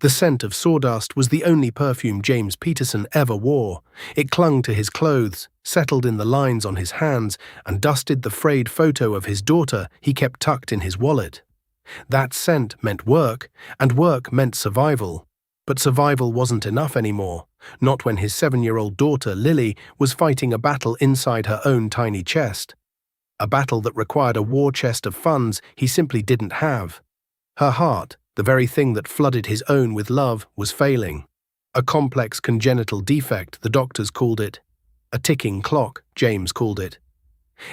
The scent of sawdust was the only perfume James Peterson ever wore. It clung to his clothes, settled in the lines on his hands, and dusted the frayed photo of his daughter he kept tucked in his wallet. That scent meant work, and work meant survival. But survival wasn't enough anymore, not when his 7-year-old daughter, Lily, was fighting a battle inside her own tiny chest. A battle that required a war chest of funds he simply didn't have. Her heart, the very thing that flooded his own with love, was failing. A complex congenital defect, the doctors called it. A ticking clock, James called it.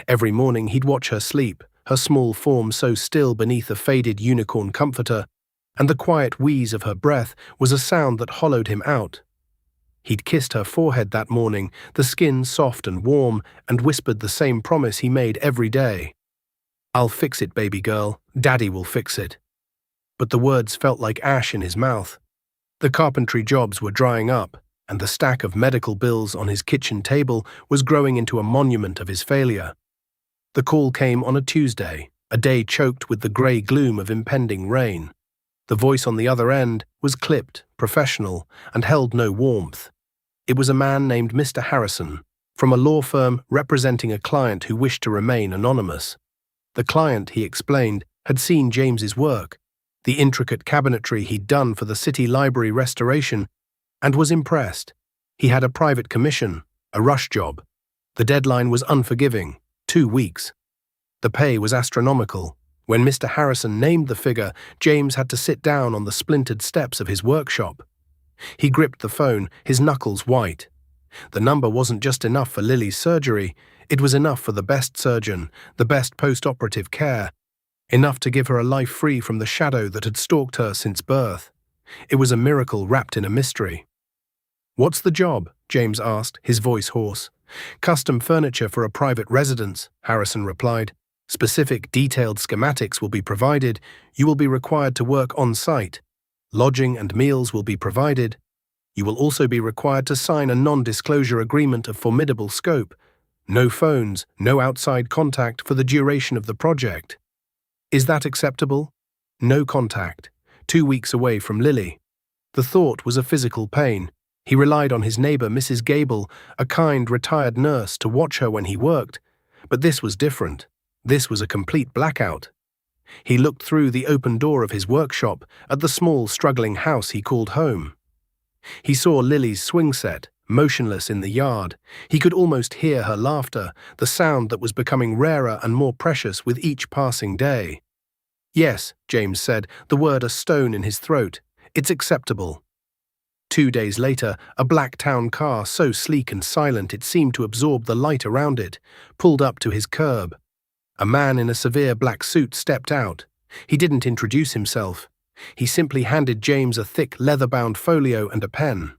Every morning he'd watch her sleep, her small form so still beneath a faded unicorn comforter, and the quiet wheeze of her breath was a sound that hollowed him out. He'd kissed her forehead that morning, the skin soft and warm, and whispered the same promise he made every day. "I'll fix it, baby girl. Daddy will fix it." But the words felt like ash in his mouth. The carpentry jobs were drying up, and the stack of medical bills on his kitchen table was growing into a monument of his failure. The call came on a Tuesday, a day choked with the grey gloom of impending rain. The voice on the other end was clipped, professional, and held no warmth. It was a man named Mr. Harrison, from a law firm representing a client who wished to remain anonymous. The client, he explained, had seen James's work, the intricate cabinetry he'd done for the city library restoration, and was impressed. He had a private commission, a rush job. The deadline was unforgiving, 2 weeks. The pay was astronomical. When Mr. Harrison named the figure, James had to sit down on the splintered steps of his workshop. He gripped the phone, his knuckles white. The number wasn't just enough for Lily's surgery, it was enough for the best surgeon, the best post-operative care, enough to give her a life free from the shadow that had stalked her since birth. It was a miracle wrapped in a mystery. "What's the job?" James asked, his voice hoarse. "Custom furniture for a private residence," Harrison replied. "Specific, detailed schematics will be provided. You will be required to work on-site. Lodging and meals will be provided. You will also be required to sign a non-disclosure agreement of formidable scope. No phones, no outside contact for the duration of the project." Is that acceptable? No contact. 2 weeks away from Lily. The thought was a physical pain. He relied on his neighbor, Mrs. Gable, a kind, retired nurse, to watch her when he worked. But this was different. This was a complete blackout. He looked through the open door of his workshop at the small, struggling house he called home. He saw Lily's swing set, motionless in the yard. He could almost hear her laughter, the sound that was becoming rarer and more precious with each passing day. "Yes," James said, the word a stone in his throat. "It's acceptable." 2 days later, a black town car, so sleek and silent it seemed to absorb the light around it, pulled up to his curb. A man in a severe black suit stepped out. He didn't introduce himself. He simply handed James a thick, leather-bound folio and a pen.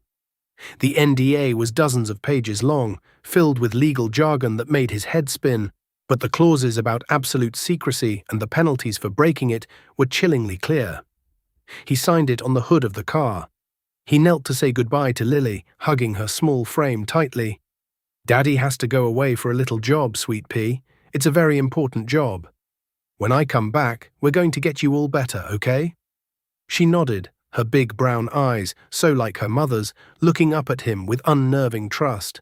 The NDA was dozens of pages long, filled with legal jargon that made his head spin, but the clauses about absolute secrecy and the penalties for breaking it were chillingly clear. He signed it on the hood of the car. He knelt to say goodbye to Lily, hugging her small frame tightly. "Daddy has to go away for a little job, sweet pea. It's a very important job. When I come back, we're going to get you all better, okay?" She nodded, her big brown eyes, so like her mother's, looking up at him with unnerving trust.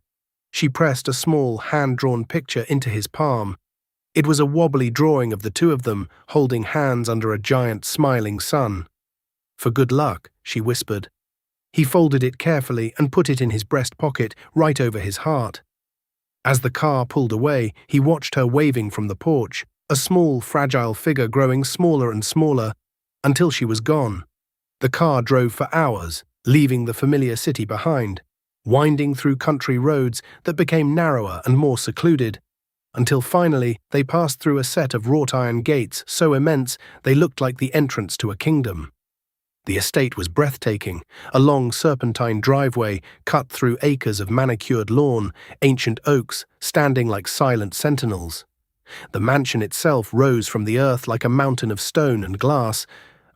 She pressed a small, hand-drawn picture into his palm. It was a wobbly drawing of the two of them, holding hands under a giant, smiling sun. "For good luck," she whispered. He folded it carefully and put it in his breast pocket, right over his heart. As the car pulled away, he watched her waving from the porch, a small, fragile figure growing smaller and smaller, until she was gone. The car drove for hours, leaving the familiar city behind, winding through country roads that became narrower and more secluded, until finally they passed through a set of wrought-iron gates so immense they looked like the entrance to a kingdom. The estate was breathtaking, a long serpentine driveway cut through acres of manicured lawn, ancient oaks standing like silent sentinels. The mansion itself rose from the earth like a mountain of stone and glass,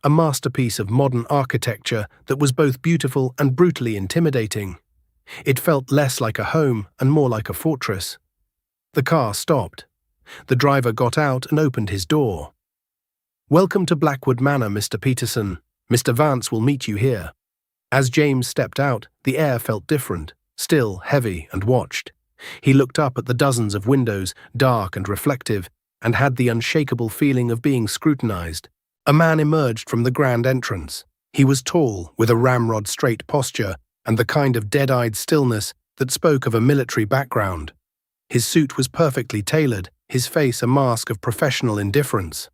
a masterpiece of modern architecture that was both beautiful and brutally intimidating. It felt less like a home and more like a fortress. The car stopped. The driver got out and opened his door. "Welcome to Blackwood Manor, Mr. Peterson," Mr. Vance will meet you here." As James stepped out, the air felt different, still, heavy, and watched. He looked up at the dozens of windows, dark and reflective, and had the unshakable feeling of being scrutinized. A man emerged from the grand entrance. He was tall, with a ramrod-straight posture, and the kind of dead-eyed stillness that spoke of a military background. His suit was perfectly tailored, his face a mask of professional indifference.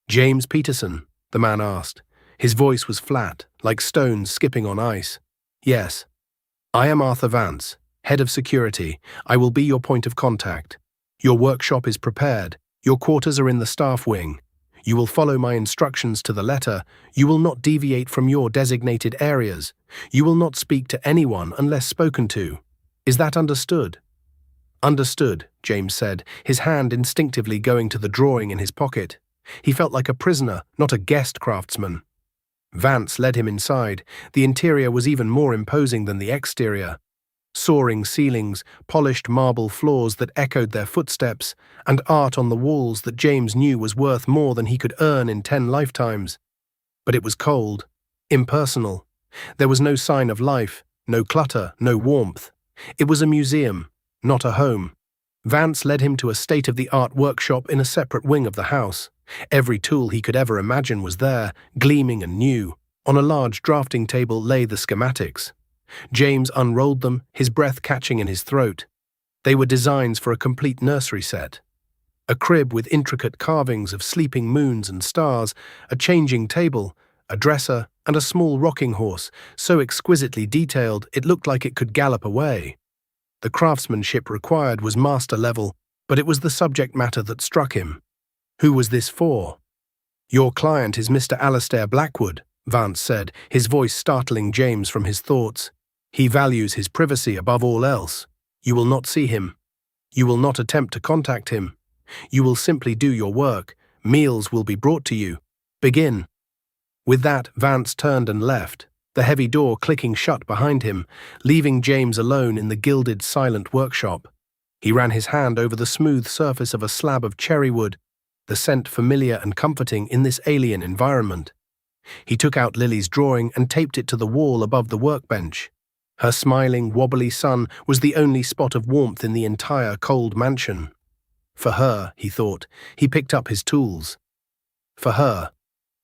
"James Peterson?" the man asked. His voice was flat, like stones skipping on ice. "Yes. I am Arthur Vance, head of security. I will be your point of contact. Your workshop is prepared. Your quarters are in the staff wing. You will follow my instructions to the letter. You will not deviate from your designated areas. You will not speak to anyone unless spoken to. Is that understood?" "Understood," James said, his hand instinctively going to the drawing in his pocket. He felt like a prisoner, not a guest craftsman. Vance led him inside. The interior was even more imposing than the exterior. Soaring ceilings, polished marble floors that echoed their footsteps, and art on the walls that James knew was worth more than he could earn in 10 lifetimes. But it was cold, impersonal. There was no sign of life, no clutter, no warmth. It was a museum, not a home. Vance led him to a state-of-the-art workshop in a separate wing of the house. Every tool he could ever imagine was there, gleaming and new. On a large drafting table lay the schematics. James unrolled them, his breath catching in his throat. They were designs for a complete nursery set. A crib with intricate carvings of sleeping moons and stars, a changing table, a dresser, and a small rocking horse, so exquisitely detailed it looked like it could gallop away. The craftsmanship required was master level, but it was the subject matter that struck him. Who was this for? "Your client is Mr. Alastair Blackwood," Vance said, his voice startling James from his thoughts. "He values his privacy above all else. You will not see him. You will not attempt to contact him. You will simply do your work. Meals will be brought to you. Begin." With that, Vance turned and left, the heavy door clicking shut behind him, leaving James alone in the gilded, silent workshop. He ran his hand over the smooth surface of a slab of cherry wood, the scent familiar and comforting in this alien environment. He took out Lily's drawing and taped it to the wall above the workbench. Her smiling, wobbly son was the only spot of warmth in the entire cold mansion. For her, he thought, he picked up his tools. For her.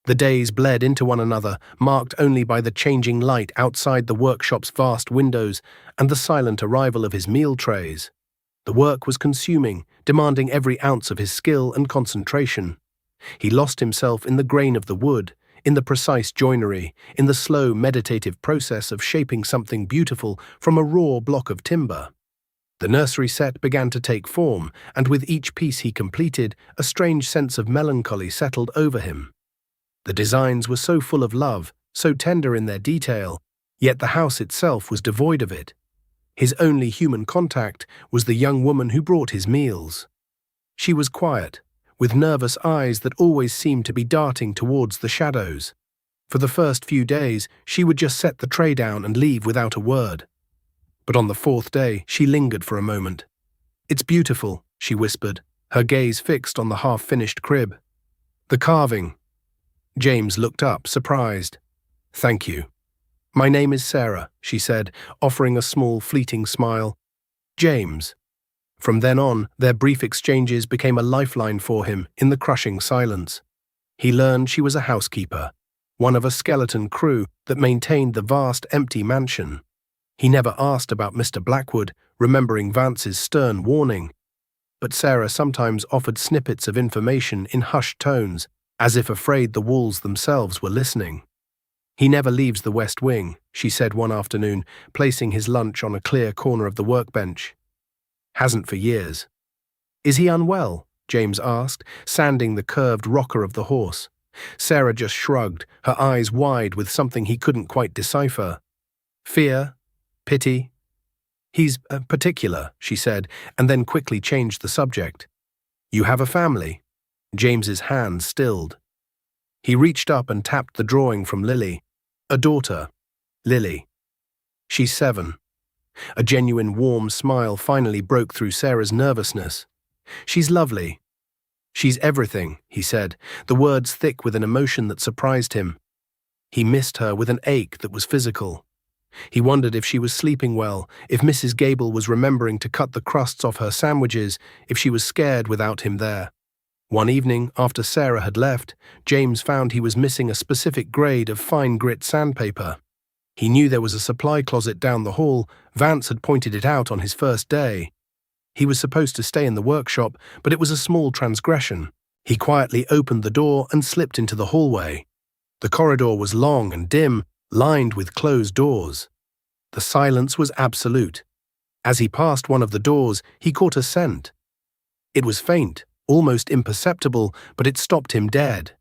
The days bled into one another, marked only by the changing light outside the workshop's vast windows and the silent arrival of his meal trays. The work was consuming, demanding every ounce of his skill and concentration. He lost himself in the grain of the wood, in the precise joinery, in the slow, meditative process of shaping something beautiful from a raw block of timber. The nursery set began to take form, and with each piece he completed, a strange sense of melancholy settled over him. The designs were so full of love, so tender in their detail, yet the house itself was devoid of it. His only human contact was the young woman who brought his meals. She was quiet, with nervous eyes that always seemed to be darting towards the shadows. For the first few days, she would just set the tray down and leave without a word. But on the 4th day, she lingered for a moment. "It's beautiful," she whispered, her gaze fixed on the half-finished crib. "The carving." James looked up, surprised. "Thank you." "My name is Sarah," she said, offering a small, fleeting smile. "James." From then on, their brief exchanges became a lifeline for him in the crushing silence. He learned she was a housekeeper, one of a skeleton crew that maintained the vast, empty mansion. He never asked about Mr. Blackwood, remembering Vance's stern warning. But Sarah sometimes offered snippets of information in hushed tones, as if afraid the walls themselves were listening. "He never leaves the West Wing," she said one afternoon, placing his lunch on a clear corner of the workbench. "Hasn't for years." "Is he unwell?" James asked, sanding the curved rocker of the horse. Sarah just shrugged, her eyes wide with something he couldn't quite decipher. "Fear? Pity?" "He's particular," she said, and then quickly changed the subject. "You have a family?" James's hand stilled. He reached up and tapped the drawing from Lily. "A daughter. Lily. She's 7. A genuine warm smile finally broke through Sarah's nervousness. "She's lovely." "She's everything," he said, the words thick with an emotion that surprised him. He missed her with an ache that was physical. He wondered if she was sleeping well, if Mrs. Gable was remembering to cut the crusts off her sandwiches, if she was scared without him there. One evening, after Sarah had left, James found he was missing a specific grade of fine grit sandpaper. He knew there was a supply closet down the hall. Vance had pointed it out on his first day. He was supposed to stay in the workshop, but it was a small transgression. He quietly opened the door and slipped into the hallway. The corridor was long and dim, lined with closed doors. The silence was absolute. As he passed one of the doors, he caught a scent. It was faint, almost imperceptible, but it stopped him dead.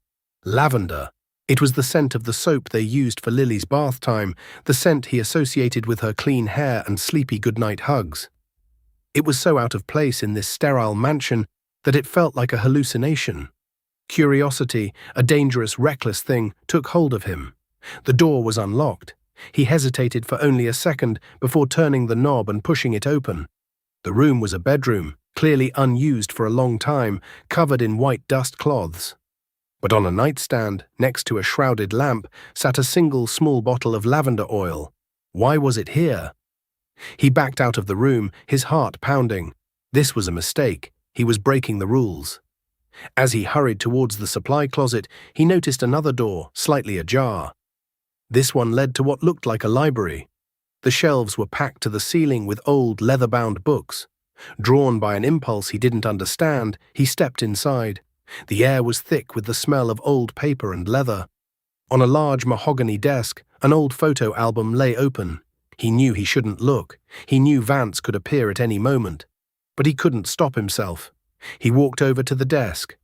Lavender. It was the scent of the soap they used for Lily's bath time, the scent he associated with her clean hair and sleepy goodnight hugs. It was so out of place in this sterile mansion that it felt like a hallucination. Curiosity, a dangerous, reckless thing, took hold of him. The door was unlocked. He hesitated for only a second before turning the knob and pushing it open. The room was a bedroom, clearly unused for a long time, covered in white dust cloths. But on a nightstand, next to a shrouded lamp, sat a single small bottle of lavender oil. Why was it here? He backed out of the room, his heart pounding. This was a mistake. He was breaking the rules. As he hurried towards the supply closet, he noticed another door, slightly ajar. This one led to what looked like a library. The shelves were packed to the ceiling with old, leather-bound books. Drawn by an impulse he didn't understand, he stepped inside. The air was thick with the smell of old paper and leather. On a large mahogany desk, an old photo album lay open. He knew he shouldn't look. He knew Vance could appear at any moment. But he couldn't stop himself. He walked over to the desk.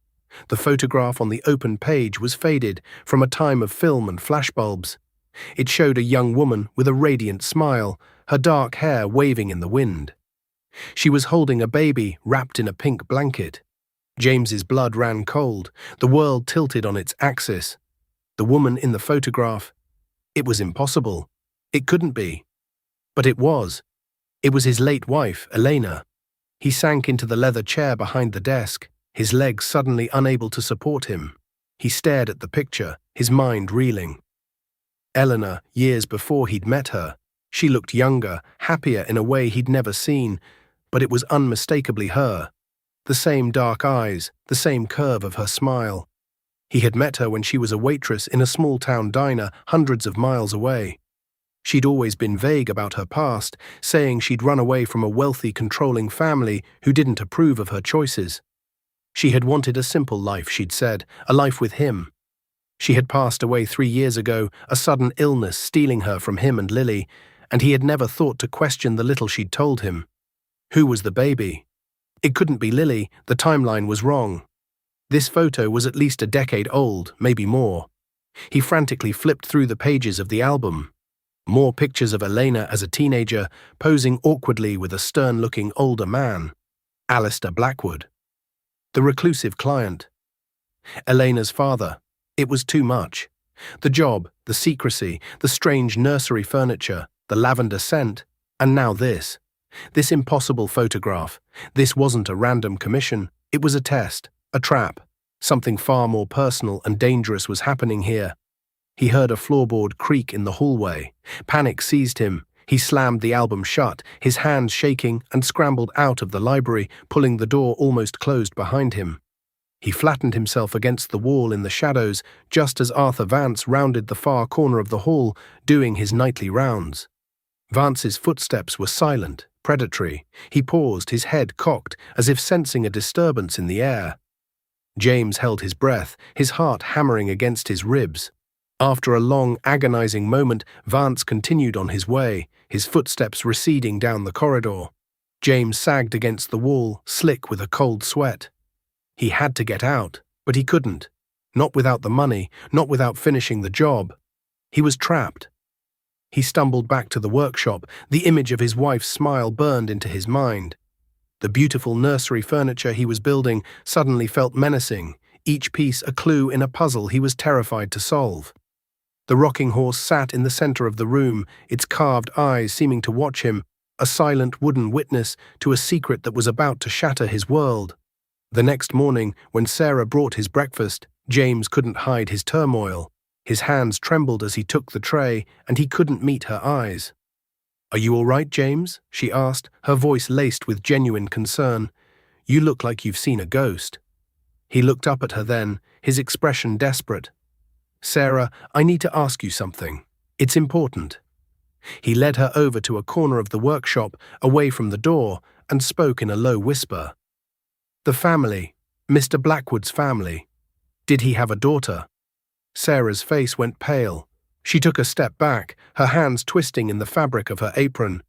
The photograph on the open page was faded from a time of film and flashbulbs. It showed a young woman with a radiant smile, her dark hair waving in the wind. She was holding a baby wrapped in a pink blanket. James's blood ran cold, the world tilted on its axis. The woman in the photograph. It was impossible. It couldn't be. But it was. It was his late wife, Elena. He sank into the leather chair behind the desk, his legs suddenly unable to support him. He stared at the picture, his mind reeling. Eleanor, years before he'd met her. She looked younger, happier in a way he'd never seen, but it was unmistakably her. The same dark eyes, the same curve of her smile. He had met her when she was a waitress in a small-town diner hundreds of miles away. She'd always been vague about her past, saying she'd run away from a wealthy, controlling family who didn't approve of her choices. She had wanted a simple life, she'd said, a life with him. She had passed away 3 years ago, a sudden illness stealing her from him and Lily, and he had never thought to question the little she'd told him. Who was the baby? It couldn't be Lily, the timeline was wrong. This photo was at least a decade old, maybe more. He frantically flipped through the pages of the album. More pictures of Elena as a teenager, posing awkwardly with a stern-looking older man. Alistair Blackwood. The reclusive client. Elena's father. It was too much. The job, the secrecy, the strange nursery furniture, the lavender scent, and now this. This impossible photograph. This wasn't a random commission. It was a test, a trap. Something far more personal and dangerous was happening here. He heard a floorboard creak in the hallway. Panic seized him. He slammed the album shut, his hands shaking, and scrambled out of the library, pulling the door almost closed behind him. He flattened himself against the wall in the shadows, just as Arthur Vance rounded the far corner of the hall, doing his nightly rounds. Vance's footsteps were silent, predatory. He paused, his head cocked, as if sensing a disturbance in the air. James held his breath, his heart hammering against his ribs. After a long, agonizing moment, Vance continued on his way, his footsteps receding down the corridor. James sagged against the wall, slick with a cold sweat. He had to get out, but he couldn't. Not without the money, not without finishing the job. He was trapped. He stumbled back to the workshop, the image of his wife's smile burned into his mind. The beautiful nursery furniture he was building suddenly felt menacing, each piece a clue in a puzzle he was terrified to solve. The rocking horse sat in the center of the room, its carved eyes seeming to watch him, a silent wooden witness to a secret that was about to shatter his world. The next morning, when Sarah brought his breakfast, James couldn't hide his turmoil. His hands trembled as he took the tray, and he couldn't meet her eyes. "Are you all right, James?" she asked, her voice laced with genuine concern. "You look like you've seen a ghost." He looked up at her then, his expression desperate. "Sarah, I need to ask you something. It's important." He led her over to a corner of the workshop, away from the door, and spoke in a low whisper. "The family, Mr. Blackwood's family. Did he have a daughter?" Sarah's face went pale. She took a step back, her hands twisting in the fabric of her apron.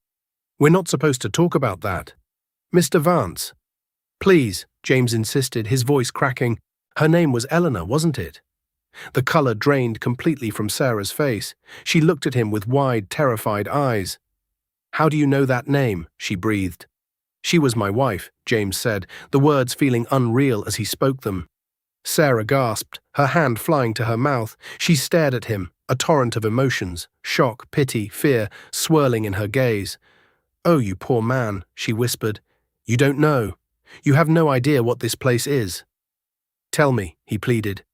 "We're not supposed to talk about that. Mr. Vance." "Please," James insisted, his voice cracking. "Her name was Eleanor, wasn't it?" The color drained completely from Sarah's face. She looked at him with wide, terrified eyes. "How do you know that name?" she breathed. "She was my wife," James said, the words feeling unreal as he spoke them. Sarah gasped, her hand flying to her mouth. She stared at him, a torrent of emotions, shock, pity, fear, swirling in her gaze. "Oh, you poor man," she whispered. "You don't know. You have no idea what this place is." "Tell me," he pleaded.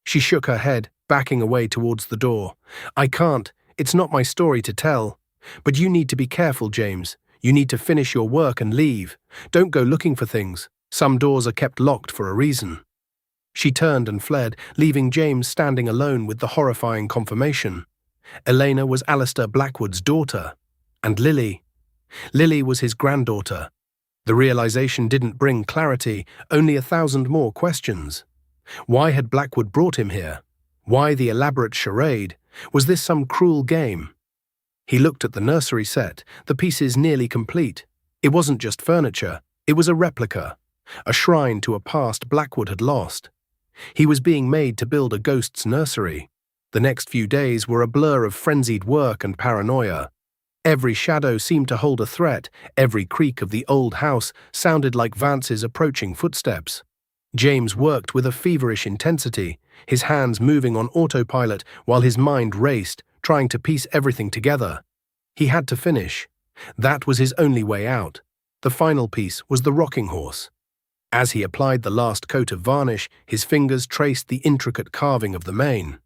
She shook her head, backing away towards the door. "I can't. It's not my story to tell. But you need to be careful, James. You need to finish your work and leave. Don't go looking for things. Some doors are kept locked for a reason." She turned and fled, leaving James standing alone with the horrifying confirmation. Elena was Alistair Blackwood's daughter. And Lily. Lily was his granddaughter. The realization didn't bring clarity, only 1,000 more questions. Why had Blackwood brought him here? Why the elaborate charade? Was this some cruel game? He looked at the nursery set, the pieces nearly complete. It wasn't just furniture, it was a replica, a shrine to a past Blackwood had lost. He was being made to build a ghost's nursery. The next few days were a blur of frenzied work and paranoia. Every shadow seemed to hold a threat, every creak of the old house sounded like Vance's approaching footsteps. James worked with a feverish intensity, his hands moving on autopilot while his mind raced, trying to piece everything together. He had to finish. That was his only way out. The final piece was the rocking horse. As he applied the last coat of varnish, his fingers traced the intricate carving of the mane.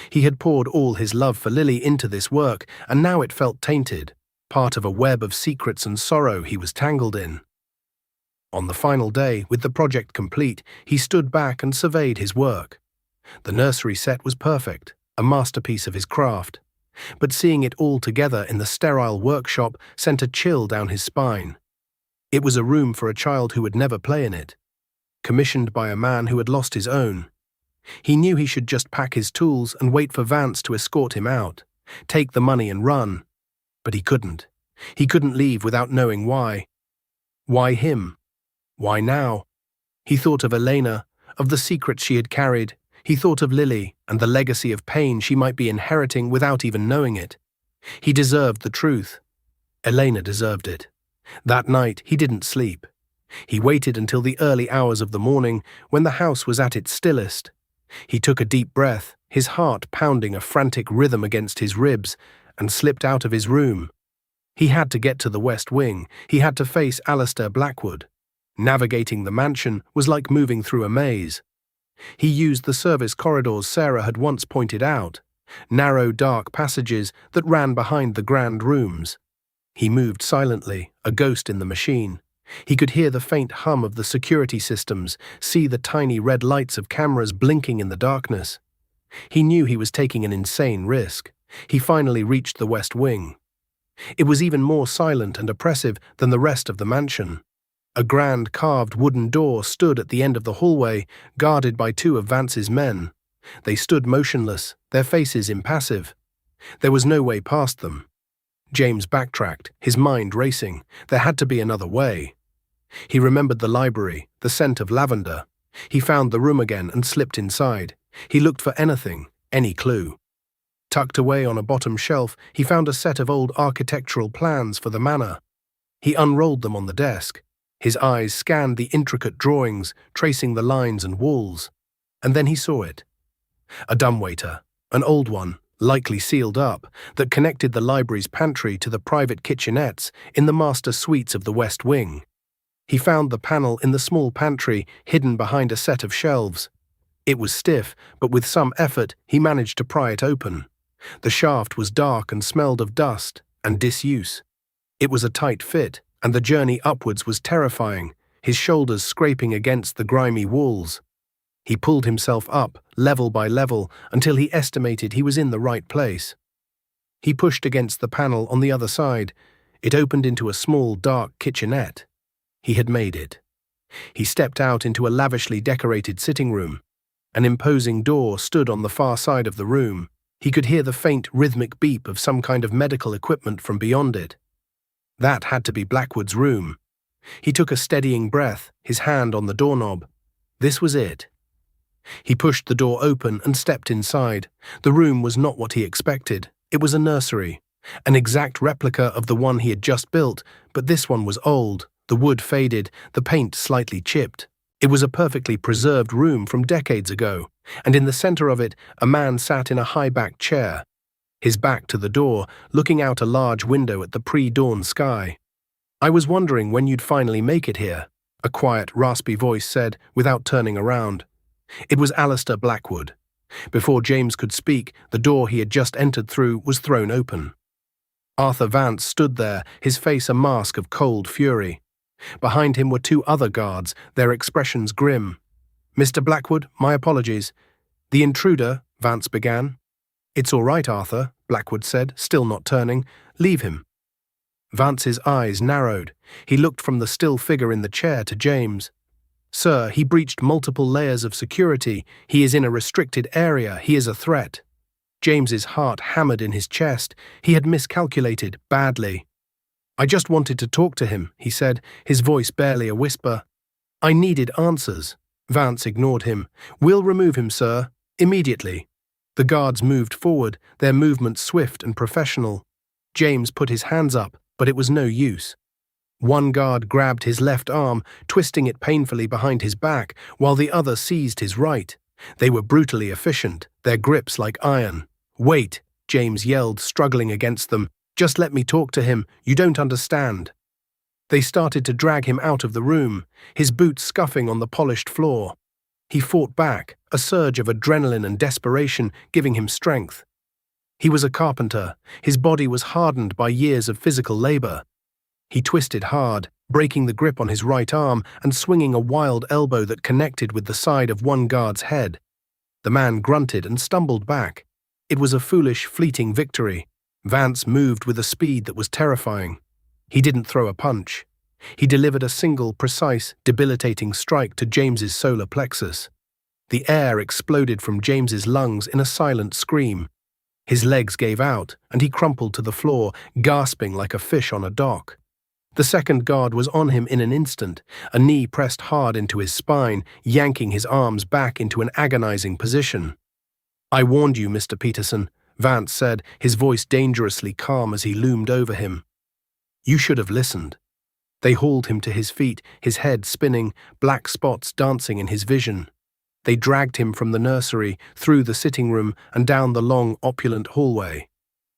He had poured all his love for Lily into this work, and now it felt tainted, part of a web of secrets and sorrow he was tangled in. On the final day, with the project complete, he stood back and surveyed his work. The nursery set was perfect, a masterpiece of his craft. But seeing it all together in the sterile workshop sent a chill down his spine. It was a room for a child who would never play in it, commissioned by a man who had lost his own. He knew he should just pack his tools and wait for Vance to escort him out, take the money and run. But he couldn't. He couldn't leave without knowing why. Why him? Why now? He thought of Elena, of the secrets she had carried. He thought of Lily and the legacy of pain she might be inheriting without even knowing it. He deserved the truth. Elena deserved it. That night, he didn't sleep. He waited until the early hours of the morning, when the house was at its stillest. He took a deep breath, his heart pounding a frantic rhythm against his ribs, and slipped out of his room. He had to get to the West Wing. He had to face Alistair Blackwood. Navigating the mansion was like moving through a maze. He used the service corridors Sarah had once pointed out, narrow, dark passages that ran behind the grand rooms. He moved silently, a ghost in the machine. He could hear the faint hum of the security systems, see the tiny red lights of cameras blinking in the darkness. He knew he was taking an insane risk. He finally reached the West Wing. It was even more silent and oppressive than the rest of the mansion. A grand carved wooden door stood at the end of the hallway, guarded by 2 of Vance's men. They stood motionless, their faces impassive. There was no way past them. James backtracked, his mind racing. There had to be another way. He remembered the library, the scent of lavender. He found the room again and slipped inside. He looked for anything, any clue. Tucked away on a bottom shelf, he found a set of old architectural plans for the manor. He unrolled them on the desk. His eyes scanned the intricate drawings, tracing the lines and walls. And then he saw it. A dumbwaiter, an old one, likely sealed up, that connected the library's pantry to the private kitchenettes in the master suites of the West Wing. He found the panel in the small pantry hidden behind a set of shelves. It was stiff, but with some effort he managed to pry it open. The shaft was dark and smelled of dust and disuse. It was a tight fit, and the journey upwards was terrifying, his shoulders scraping against the grimy walls. He pulled himself up, level by level, until he estimated he was in the right place. He pushed against the panel on the other side. It opened into a small, dark kitchenette. He had made it. He stepped out into a lavishly decorated sitting room. An imposing door stood on the far side of the room. He could hear the faint, rhythmic beep of some kind of medical equipment from beyond it. That had to be Blackwood's room. He took a steadying breath, his hand on the doorknob. This was it. He pushed the door open and stepped inside. The room was not what he expected. It was a nursery, an exact replica of the one he had just built, but this one was old, the wood faded, the paint slightly chipped. It was a perfectly preserved room from decades ago, and in the center of it, a man sat in a high-backed chair, his back to the door, looking out a large window at the pre-dawn sky. "I was wondering when you'd finally make it here," a quiet, raspy voice said, without turning around. It was Alistair Blackwood. Before James could speak, the door he had just entered through was thrown open. Arthur Vance stood there, his face a mask of cold fury. Behind him were two other guards, their expressions grim. "Mr. Blackwood, my apologies." "The intruder," Vance began. "It's all right, Arthur," Blackwood said, still not turning. "Leave him." Vance's eyes narrowed. He looked from the still figure in the chair to James. "Sir, he breached multiple layers of security. He is in a restricted area. He is a threat." James's heart hammered in his chest. He had miscalculated badly. "I just wanted to talk to him," he said, his voice barely a whisper. "I needed answers." Vance ignored him. "We'll remove him, sir, immediately." The guards moved forward, their movements swift and professional. James put his hands up, but it was no use. One guard grabbed his left arm, twisting it painfully behind his back, while the other seized his right. They were brutally efficient, their grips like iron. "Wait," James yelled, struggling against them. "Just let me talk to him. You don't understand." They started to drag him out of the room, his boots scuffing on the polished floor. He fought back, a surge of adrenaline and desperation giving him strength. He was a carpenter. His body was hardened by years of physical labor. He twisted hard, breaking the grip on his right arm and swinging a wild elbow that connected with the side of one guard's head. The man grunted and stumbled back. It was a foolish, fleeting victory. Vance moved with a speed that was terrifying. He didn't throw a punch. He delivered a single, precise, debilitating strike to James's solar plexus. The air exploded from James's lungs in a silent scream. His legs gave out, and he crumpled to the floor, gasping like a fish on a dock. The second guard was on him in an instant, a knee pressed hard into his spine, yanking his arms back into an agonizing position. "I warned you, Mr. Peterson," Vance said, his voice dangerously calm as he loomed over him. "You should have listened." They hauled him to his feet, his head spinning, black spots dancing in his vision. They dragged him from the nursery, through the sitting room, and down the long, opulent hallway.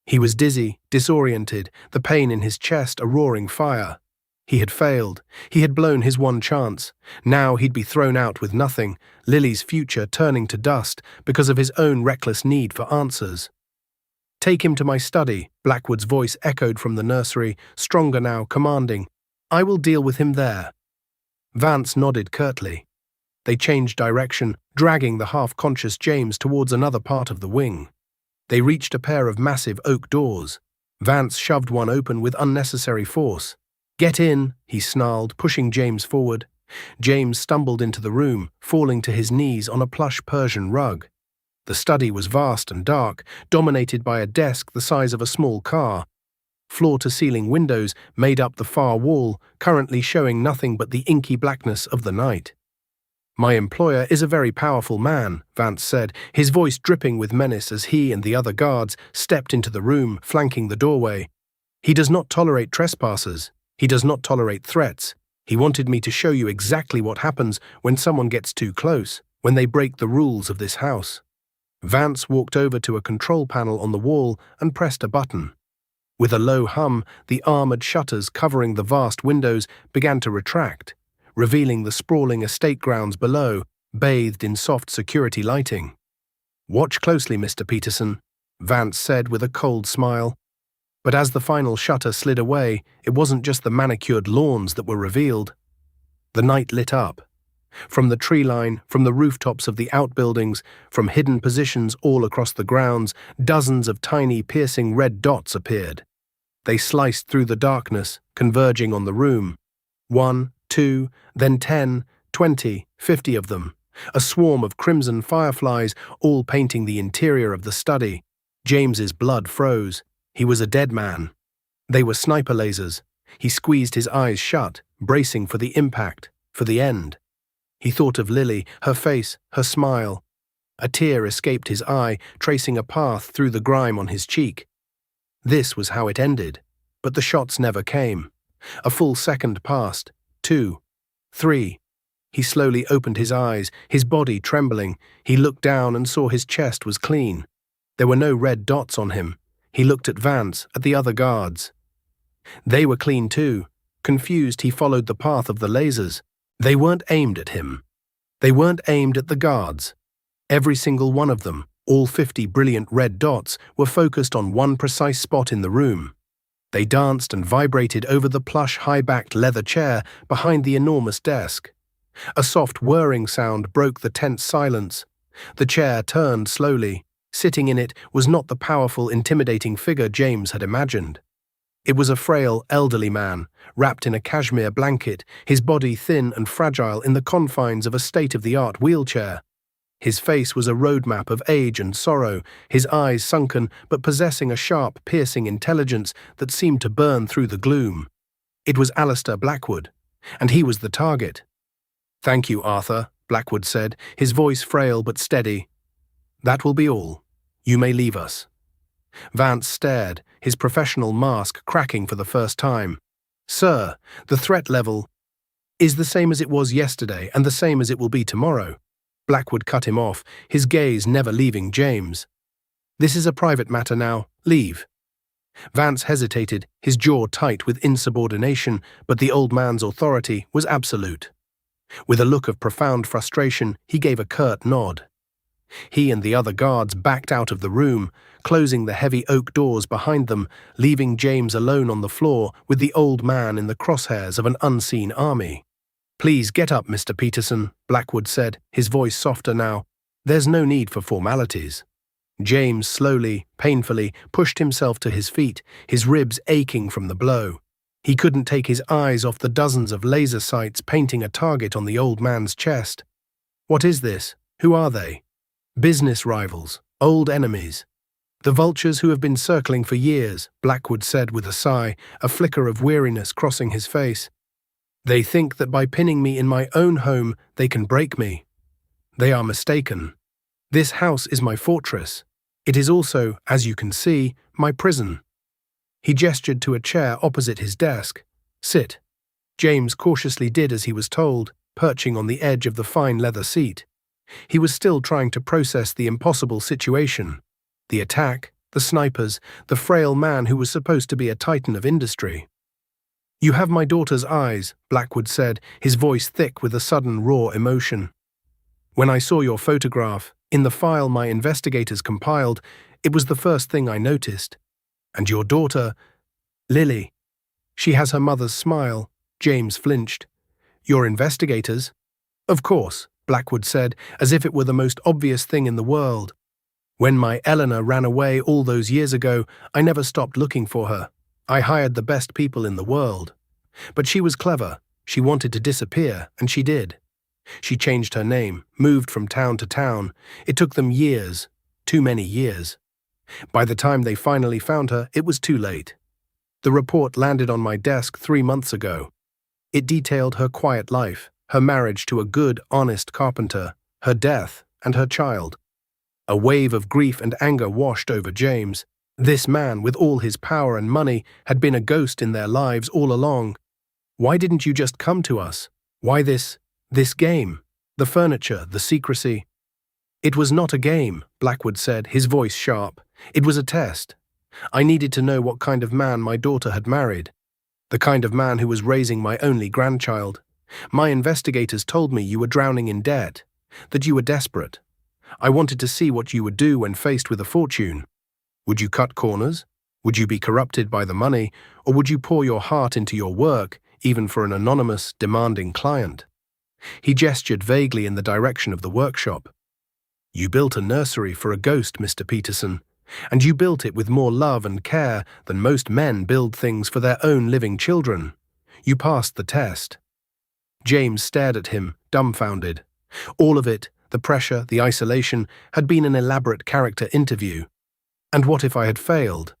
He was dizzy, disoriented, the pain in his chest a roaring fire. He had failed. He had blown his one chance. Now he'd be thrown out with nothing, Lily's future turning to dust because of his own reckless need for answers. "Take him to my study," Blackwood's voice echoed from the nursery, stronger now, commanding. "I will deal with him there." Vance nodded curtly. They changed direction, dragging the half-conscious James towards another part of the wing. They reached a pair of massive oak doors. Vance shoved one open with unnecessary force. "Get in," he snarled, pushing James forward. James stumbled into the room, falling to his knees on a plush Persian rug. The study was vast and dark, dominated by a desk the size of a small car. Floor-to-ceiling windows made up the far wall, currently showing nothing but the inky blackness of the night. "My employer is a very powerful man," Vance said, his voice dripping with menace as he and the other guards stepped into the room, flanking the doorway. "He does not tolerate trespassers. He does not tolerate threats. He wanted me to show you exactly what happens when someone gets too close, when they break the rules of this house." Vance walked over to a control panel on the wall and pressed a button. With a low hum, the armored shutters covering the vast windows began to retract, revealing the sprawling estate grounds below, bathed in soft security lighting. "Watch closely, Mr. Peterson," Vance said with a cold smile. But as the final shutter slid away, it wasn't just the manicured lawns that were revealed. The night lit up. From the tree line, from the rooftops of the outbuildings, from hidden positions all across the grounds, dozens of tiny piercing red dots appeared. They sliced through the darkness, converging on the room. 1, 2, then 10, 20, 50 of them. A swarm of crimson fireflies, all painting the interior of the study. James's blood froze. He was a dead man. They were sniper lasers. He squeezed his eyes shut, bracing for the impact, for the end. He thought of Lily, her face, her smile. A tear escaped his eye, tracing a path through the grime on his cheek. This was how it ended, but the shots never came. A full second passed, 2, 3. He slowly opened his eyes, his body trembling. He looked down and saw his chest was clean. There were no red dots on him. He looked at Vance, at the other guards. They were clean too. Confused, he followed the path of the lasers. They weren't aimed at him. They weren't aimed at the guards. Every single one of them, all 50 brilliant red dots, were focused on one precise spot in the room. They danced and vibrated over the plush, high-backed leather chair behind the enormous desk. A soft whirring sound broke the tense silence. The chair turned slowly. Sitting in it was not the powerful, intimidating figure James had imagined. It was a frail, elderly man, wrapped in a cashmere blanket, his body thin and fragile in the confines of a state-of-the-art wheelchair. His face was a roadmap of age and sorrow, his eyes sunken but possessing a sharp, piercing intelligence that seemed to burn through the gloom. It was Alistair Blackwood, and he was the target. "Thank you, Arthur," Blackwood said, his voice frail but steady. "That will be all. You may leave us." Vance stared, his professional mask cracking for the first time. "Sir, the threat level is the same as it was yesterday and the same as it will be tomorrow." Blackwood cut him off, his gaze never leaving James. "This is a private matter now. Leave." Vance hesitated, his jaw tight with insubordination, but the old man's authority was absolute. With a look of profound frustration, he gave a curt nod. He and the other guards backed out of the room, closing the heavy oak doors behind them, leaving James alone on the floor with the old man in the crosshairs of an unseen army. "Please get up, Mr. Peterson," Blackwood said, his voice softer now. "There's no need for formalities." James slowly, painfully, pushed himself to his feet, his ribs aching from the blow. He couldn't take his eyes off the dozens of laser sights painting a target on the old man's chest. "What is this? Who are they?" "Business rivals, old enemies. The vultures who have been circling for years," Blackwood said with a sigh, a flicker of weariness crossing his face. "They think that by pinning me in my own home, they can break me. They are mistaken. This house is my fortress. It is also, as you can see, my prison." He gestured to a chair opposite his desk. "Sit." James cautiously did as he was told, perching on the edge of the fine leather seat. He was still trying to process the impossible situation. The attack, the snipers, the frail man who was supposed to be a titan of industry. "You have my daughter's eyes," Blackwood said, his voice thick with a sudden raw emotion. "When I saw your photograph, in the file my investigators compiled, it was the first thing I noticed. And your daughter, Lily. She has her mother's smile." James flinched. "Your investigators?" "Of course," Blackwood said, as if it were the most obvious thing in the world. "When my Eleanor ran away all those years ago, I never stopped looking for her. I hired the best people in the world. But she was clever. She wanted to disappear, and she did. She changed her name, moved from town to town. It took them years, too many years. By the time they finally found her, it was too late. The report landed on my desk 3 months ago. It detailed her quiet life, her marriage to a good, honest carpenter, her death, and her child. A wave of grief and anger washed over James. This man, with all his power and money, had been a ghost in their lives all along. Why didn't you just come to us? Why this game? The furniture, the secrecy. "It was not a game," Blackwood said, his voice sharp. "It was a test. I needed to know what kind of man my daughter had married. The kind of man who was raising my only grandchild. My investigators told me you were drowning in debt. that you were desperate. I wanted to see what you would do when faced with a fortune. Would you cut corners? Would you be corrupted by the money, or would you pour your heart into your work, even for an anonymous, demanding client? He gestured vaguely in the direction of the workshop. You built a nursery for a ghost, Mr. Peterson, and you built it with more love and care than most men build things for their own living children. You passed the test. James stared at him, dumbfounded. All of it, the pressure, the isolation, had been an elaborate character interview. And what if I had failed?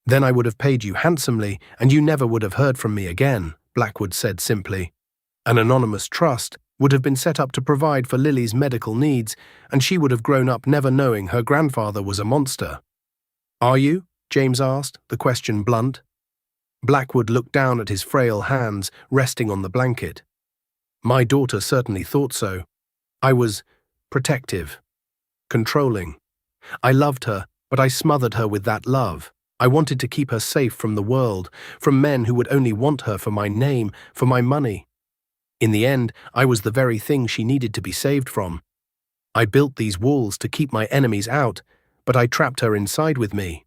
Then I would have paid you handsomely, and you never would have heard from me again, Blackwood said simply. An anonymous trust would have been set up to provide for Lily's medical needs, and she would have grown up never knowing her grandfather was a monster. Are you? James asked, the question blunt. Blackwood looked down at his frail hands resting on the blanket. My daughter certainly thought so. I was protective, controlling. I loved her, but I smothered her with that love. I wanted to keep her safe from the world, from men who would only want her for my name, for my money. In the end, I was the very thing she needed to be saved from. I built these walls to keep my enemies out, but I trapped her inside with me.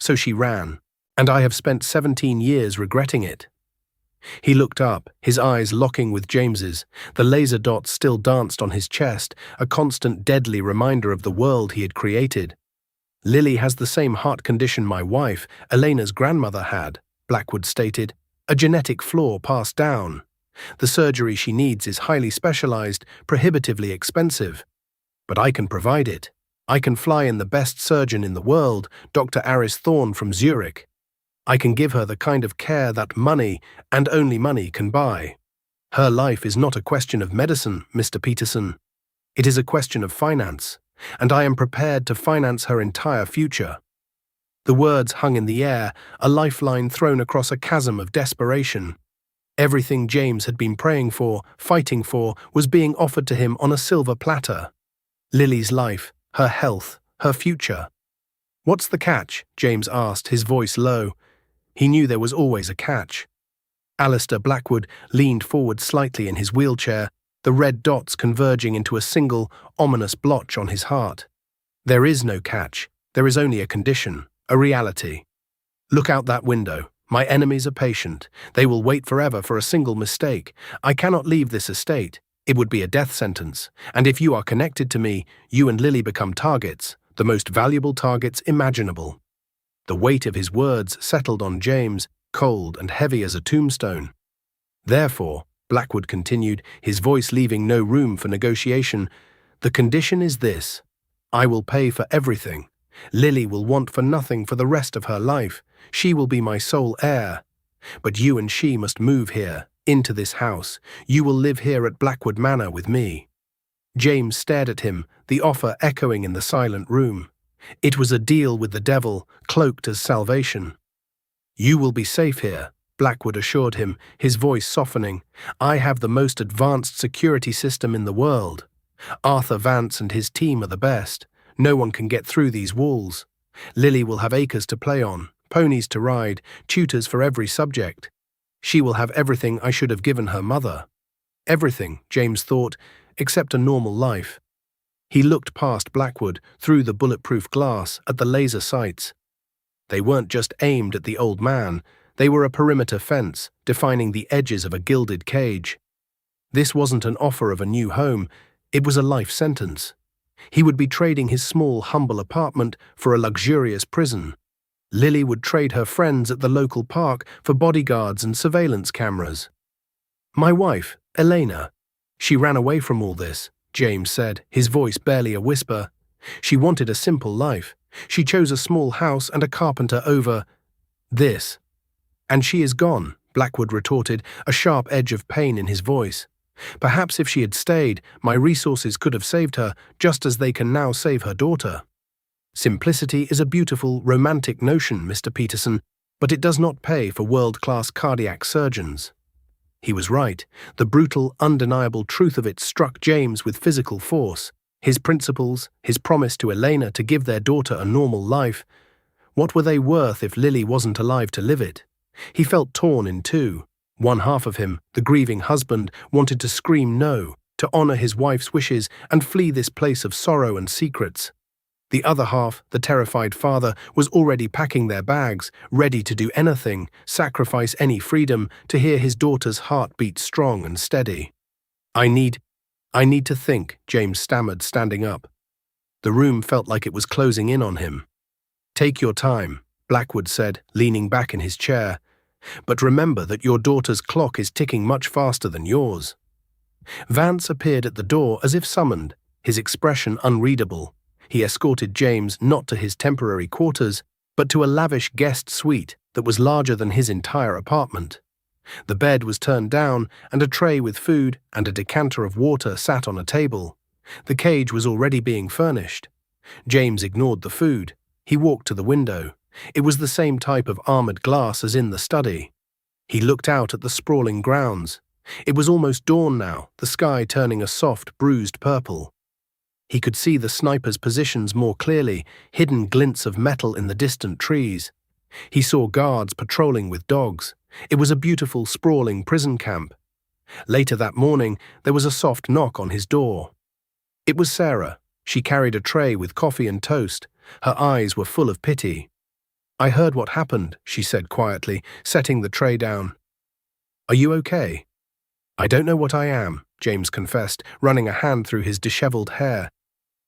So she ran, and I have spent 17 years regretting it. He looked up, his eyes locking with James's. The laser dots still danced on his chest, a constant deadly reminder of the world he had created. Lily has the same heart condition my wife, Elena's grandmother, had, Blackwood stated, a genetic flaw passed down. The surgery she needs is highly specialized, prohibitively expensive. But I can provide it. I can fly in the best surgeon in the world, Dr. Aris Thorne from Zurich. I can give her the kind of care that money, and only money, can buy. Her life is not a question of medicine, Mr. Peterson. It is a question of finance, and I am prepared to finance her entire future. The words hung in the air, a lifeline thrown across a chasm of desperation. Everything James had been praying for, fighting for, was being offered to him on a silver platter. Lily's life, her health, her future. What's the catch? James asked, his voice low. He knew there was always a catch. Alistair Blackwood leaned forward slightly in his wheelchair, the red dots converging into a single, ominous blotch on his heart. There is no catch. There is only a condition, a reality. Look out that window. My enemies are patient. They will wait forever for a single mistake. I cannot leave this estate. It would be a death sentence. And if you are connected to me, you and Lily become targets, the most valuable targets imaginable. The weight of his words settled on James, cold and heavy as a tombstone. Therefore, Blackwood continued, his voice leaving no room for negotiation, the condition is this. I will pay for everything. Lily will want for nothing for the rest of her life. She will be my sole heir. But you and she must move here, into this house. You will live here at Blackwood Manor with me. James stared at him, the offer echoing in the silent room. It was a deal with the devil, cloaked as salvation. You will be safe here, Blackwood assured him, his voice softening. I have the most advanced security system in the world. Arthur Vance and his team are the best. No one can get through these walls. Lily will have acres to play on, ponies to ride, tutors for every subject. She will have everything I should have given her mother. Everything, James thought, except a normal life. He looked past Blackwood, through the bulletproof glass, at the laser sights. They weren't just aimed at the old man. They were a perimeter fence, defining the edges of a gilded cage. This wasn't an offer of a new home. It was a life sentence. He would be trading his small, humble apartment for a luxurious prison. Lily would trade her friends at the local park for bodyguards and surveillance cameras. My wife, Elena. She ran away from all this, James said, his voice barely a whisper. She wanted a simple life. She chose a small house and a carpenter over this. And she is gone, Blackwood retorted, a sharp edge of pain in his voice. Perhaps if she had stayed, my resources could have saved her, just as they can now save her daughter. Simplicity is a beautiful, romantic notion, Mr. Peterson, but it does not pay for world-class cardiac surgeons. He was right. The brutal, undeniable truth of it struck James with physical force. His principles, his promise to Elena to give their daughter a normal life, what were they worth if Lily wasn't alive to live it? He felt torn in two. One half of him, the grieving husband, wanted to scream no. to honor his wife's wishes and flee this place of sorrow and secrets. The other half, the terrified father, was already packing their bags, ready to do anything, sacrifice any freedom, to hear his daughter's heart beat strong and steady. I need to think, James stammered, standing up. The room felt like it was closing in on him. Take your time, Blackwood said, leaning back in his chair. But remember that your daughter's clock is ticking much faster than yours. Vance appeared at the door as if summoned, his expression unreadable. He escorted James not to his temporary quarters, but to a lavish guest suite that was larger than his entire apartment. The bed was turned down, and a tray with food and a decanter of water sat on a table. The cage was already being furnished. James ignored the food. He walked to the window. It was the same type of armored glass as in the study. He looked out at the sprawling grounds. It was almost dawn now, the sky turning a soft, bruised purple. He could see the snipers' positions more clearly, hidden glints of metal in the distant trees. He saw guards patrolling with dogs. It was a beautiful, sprawling prison camp. Later that morning, there was a soft knock on his door. It was Sarah. She carried a tray with coffee and toast. Her eyes were full of pity. I heard what happened, she said quietly, setting the tray down. Are you okay? I don't know what I am, James confessed, running a hand through his disheveled hair.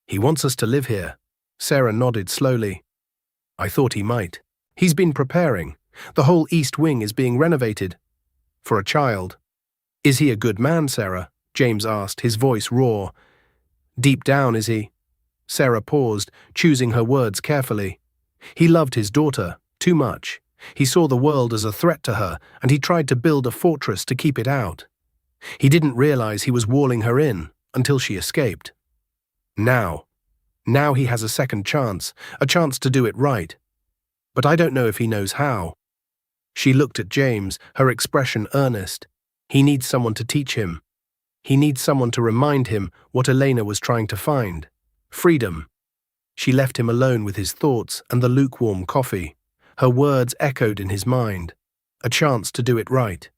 He wants us to live here. Sarah nodded slowly. I thought he might. He's been preparing. The whole East Wing is being renovated. For a child. Is he a good man, Sarah? James asked, his voice raw. Deep down, is he? Sarah paused, choosing her words carefully. He loved his daughter, too much. He saw the world as a threat to her, and he tried to build a fortress to keep it out. He didn't realize he was walling her in, until she escaped. Now he has a second chance, a chance to do it right. But I don't know if he knows how. She looked at James, her expression earnest. He needs someone to teach him. He needs someone to remind him what Elena was trying to find. Freedom. She left him alone with his thoughts and the lukewarm coffee. Her words echoed in his mind. A chance to do it right.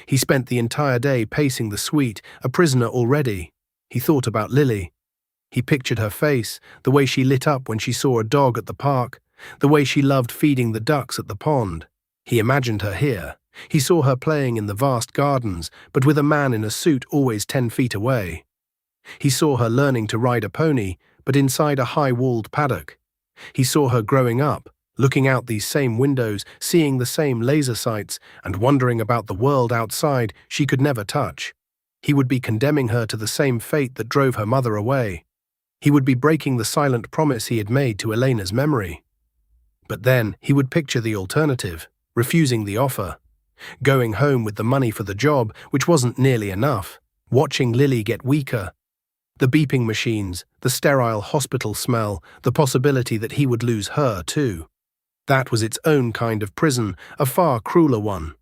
He spent the entire day pacing the suite, a prisoner already. He thought about Lily. He pictured her face, the way she lit up when she saw a dog at the park, the way she loved feeding the ducks at the pond. He imagined her here. He saw her playing in the vast gardens, but with a man in a suit always 10 feet away. He saw her learning to ride a pony, but inside a high-walled paddock. He saw her growing up, looking out these same windows, seeing the same laser sights, and wondering about the world outside she could never touch. He would be condemning her to the same fate that drove her mother away. He would be breaking the silent promise he had made to Elena's memory. But then he would picture the alternative, refusing the offer, going home with the money for the job, which wasn't nearly enough, watching Lily get weaker. The beeping machines, the sterile hospital smell, the possibility that he would lose her too. That was its own kind of prison, a far crueler one.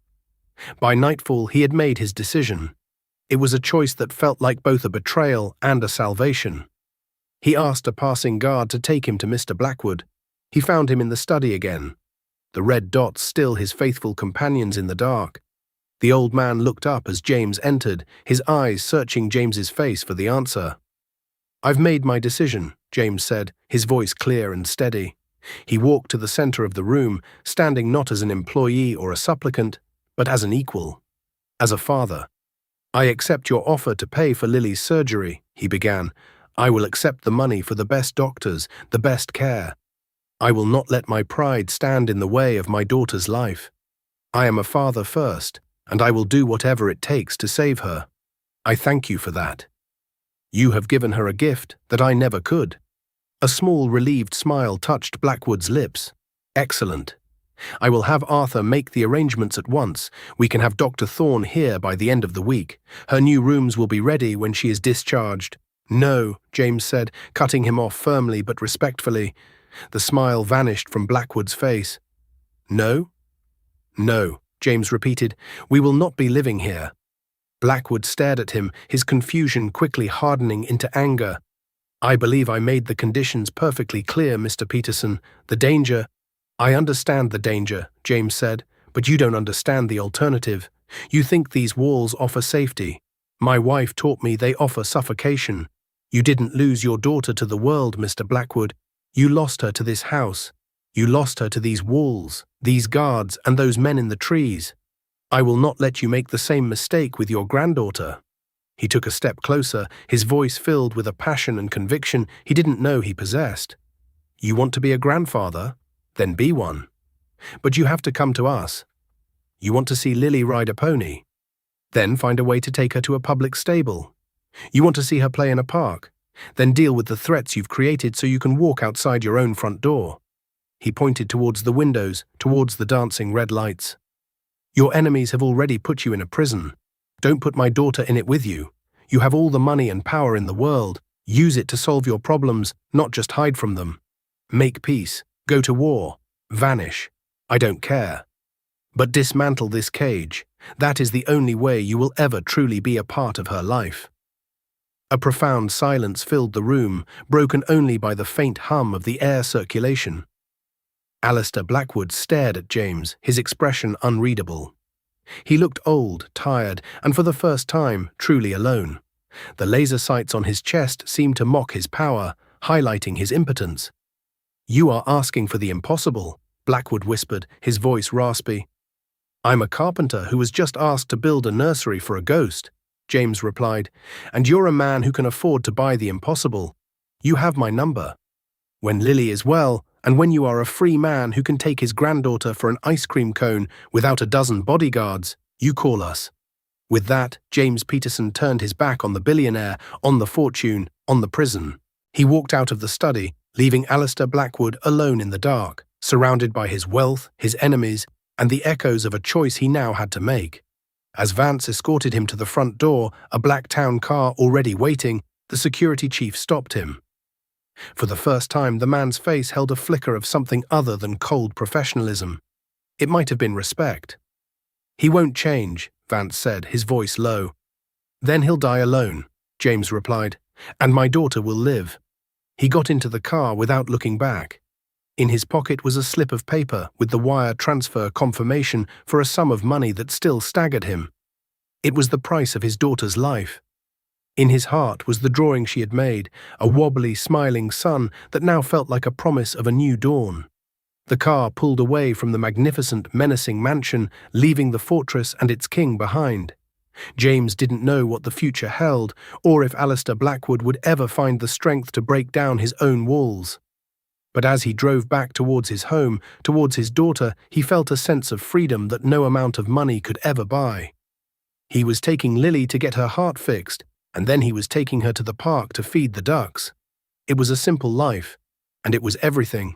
By nightfall he had made his decision. It was a choice that felt like both a betrayal and a salvation. He asked a passing guard to take him to Mr. Blackwood. He found him in the study again. The red dots still his faithful companions in the dark. The old man looked up as James entered, his eyes searching James's face for the answer. I've made my decision, James said, his voice clear and steady. He walked to the center of the room, standing not as an employee or a supplicant, but as an equal, as a father. I accept your offer to pay for Lily's surgery, he began. I will accept the money for the best doctors, the best care. I will not let my pride stand in the way of my daughter's life. I am a father first, and I will do whatever it takes to save her. I thank you for that. You have given her a gift that I never could. A small, relieved smile touched Blackwood's lips. Excellent. I will have Arthur make the arrangements at once. We can have Dr. Thorne here by the end of the week. Her new rooms will be ready when she is discharged. No, James said, cutting him off firmly but respectfully. The smile vanished from Blackwood's face. No? No, James repeated. We will not be living here. Blackwood stared at him, his confusion quickly hardening into anger. I believe I made the conditions perfectly clear, Mr. Peterson. The danger— I understand the danger, James said, but you don't understand the alternative. You think these walls offer safety. My wife taught me they offer suffocation. You didn't lose your daughter to the world, Mr. Blackwood. You lost her to this house. You lost her to these walls, these guards, and those men in the trees. I will not let you make the same mistake with your granddaughter." He took a step closer, his voice filled with a passion and conviction he didn't know he possessed. "You want to be a grandfather? Then be one. But you have to come to us. You want to see Lily ride a pony? Then find a way to take her to a public stable. You want to see her play in a park? Then deal with the threats you've created so you can walk outside your own front door." He pointed towards the windows, towards the dancing red lights. "Your enemies have already put you in a prison. Don't put my daughter in it with you. You have all the money and power in the world. Use it to solve your problems, not just hide from them. Make peace, go to war, vanish. I don't care. But dismantle this cage. That is the only way you will ever truly be a part of her life." A profound silence filled the room, broken only by the faint hum of the air circulation. Alistair Blackwood stared at James, his expression unreadable. He looked old, tired, and for the first time, truly alone. The laser sights on his chest seemed to mock his power, highlighting his impotence. "You are asking for the impossible," Blackwood whispered, his voice raspy. "I'm a carpenter who was just asked to build a nursery for a ghost," James replied, "and you're a man who can afford to buy the impossible. You have my number. When Lily is well, and when you are a free man who can take his granddaughter for an ice cream cone without a dozen bodyguards, you call us." With that, James Peterson turned his back on the billionaire, on the fortune, on the prison. He walked out of the study, leaving Alistair Blackwood alone in the dark, surrounded by his wealth, his enemies, and the echoes of a choice he now had to make. As Vance escorted him to the front door, a black town car already waiting, the security chief stopped him. For the first time, the man's face held a flicker of something other than cold professionalism. It might have been respect. "He won't change," Vance said, his voice low. "Then he'll die alone," James replied, "and my daughter will live." He got into the car without looking back. In his pocket was a slip of paper with the wire transfer confirmation for a sum of money that still staggered him. It was the price of his daughter's life. In his heart was the drawing she had made, a wobbly, smiling sun that now felt like a promise of a new dawn. The car pulled away from the magnificent, menacing mansion, leaving the fortress and its king behind. James didn't know what the future held, or if Alistair Blackwood would ever find the strength to break down his own walls. But as he drove back towards his home, towards his daughter, he felt a sense of freedom that no amount of money could ever buy. He was taking Lily to get her heart fixed, and then he was taking her to the park to feed the ducks. It was a simple life, and it was everything.